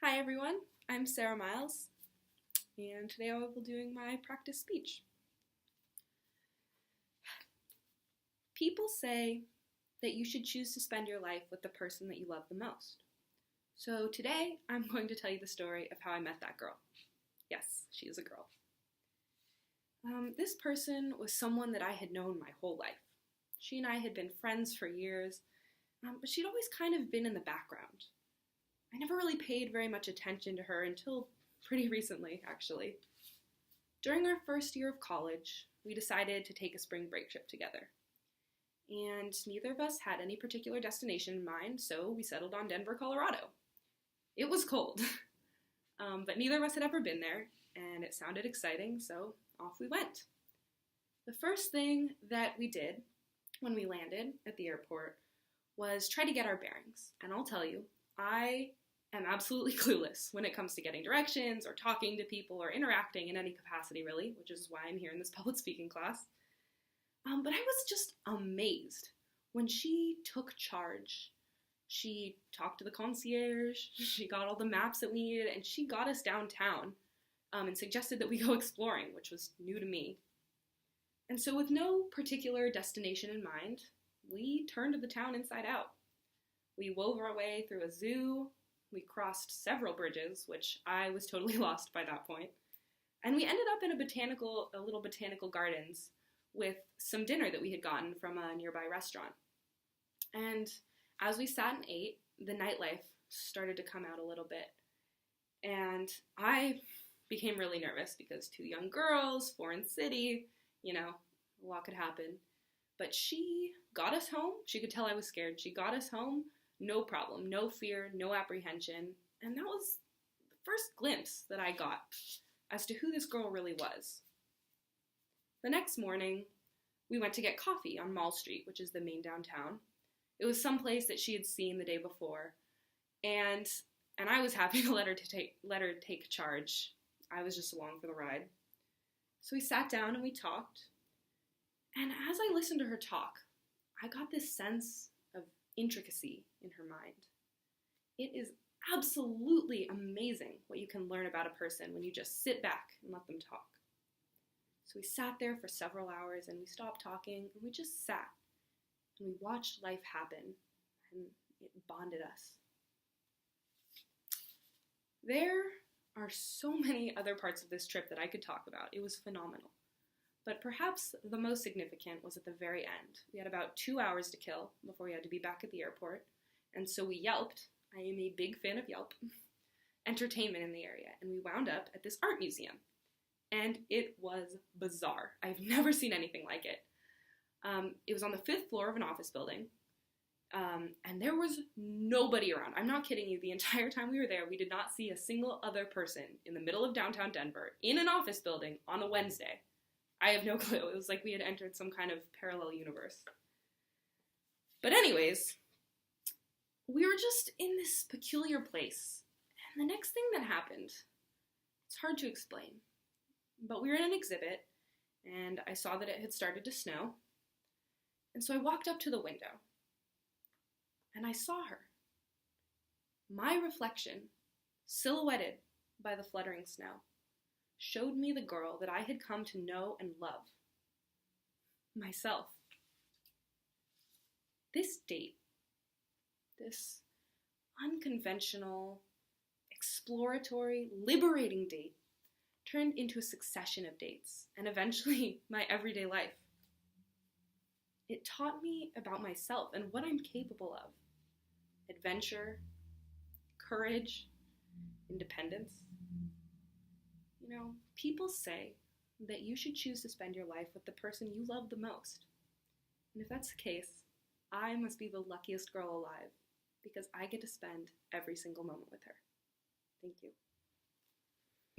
Hi everyone, I'm Sarah Miles, and today I will be doing my practice speech. People say that you should choose to spend your life with the person that you love the most. So today I'm going to tell you the story of how I met that girl. Yes, she is a girl. This person was someone that I had known my whole life. She and I had been friends for years, but she'd always kind of been in the background. I never really paid very much attention to her until pretty recently, actually. During our first year of college, we decided to take a spring break trip together. And neither of us had any particular destination in mind, so we settled on Denver, Colorado. It was cold, but neither of us had ever been there, and it sounded exciting, so off we went. The first thing that we did when we landed at the airport was try to get our bearings. And I'll tell you, I am absolutely clueless when it comes to getting directions or talking to people or interacting in any capacity, really, which is why I'm here in this public speaking class. But I was just amazed when she took charge. She talked to the concierge, she got all the maps that we needed, and she got us downtown and suggested that we go exploring, which was new to me. And so with no particular destination in mind, we turned the town inside out. We wove our way through a zoo, we crossed several bridges, which I was totally lost by that point, and we ended up in a little botanical gardens with some dinner that we had gotten from a nearby restaurant. And as we sat and ate, the nightlife started to come out a little bit, and I became really nervous because two young girls, foreign city, a lot could happen. But she got us home. She could tell I was scared. She got us home, no problem, no fear, no apprehension. And that was the first glimpse that I got as to who this girl really was. The next morning, we went to get coffee on Mall Street, which is the main downtown. It was someplace that she had seen the day before, and I was happy to let her take charge. I was just along for the ride. So we sat down and we talked. And as I listened to her talk, I got this sense of intricacy in her mind. It is absolutely amazing what you can learn about a person when you just sit back and let them talk. So we sat there for several hours and we stopped talking and we just sat and we watched life happen, and it bonded us. There are so many other parts of this trip that I could talk about. It was phenomenal. But perhaps the most significant was at the very end. We had about 2 hours to kill before we had to be back at the airport. And so we Yelped. I am a big fan of Yelp. Entertainment in the area. And we wound up at this art museum. And it was bizarre. I've never seen anything like it. It was on the 5th floor of an office building. And there was nobody around. I'm not kidding you. The entire time we were there, we did not see a single other person in the middle of downtown Denver in an office building on a Wednesday. I have no clue. It was like we had entered some kind of parallel universe. But anyways, we were just in this peculiar place. And the next thing that happened, it's hard to explain. But we were in an exhibit, and I saw that it had started to snow. And so I walked up to the window, and I saw her. My reflection, silhouetted by the fluttering snow, showed me the girl that I had come to know and love. Myself. This date, this unconventional, exploratory, liberating date, turned into a succession of dates, and eventually my everyday life. It taught me about myself and what I'm capable of. Adventure, courage, independence. People say that you should choose to spend your life with the person you love the most. And if that's the case, I must be the luckiest girl alive because I get to spend every single moment with her. Thank you.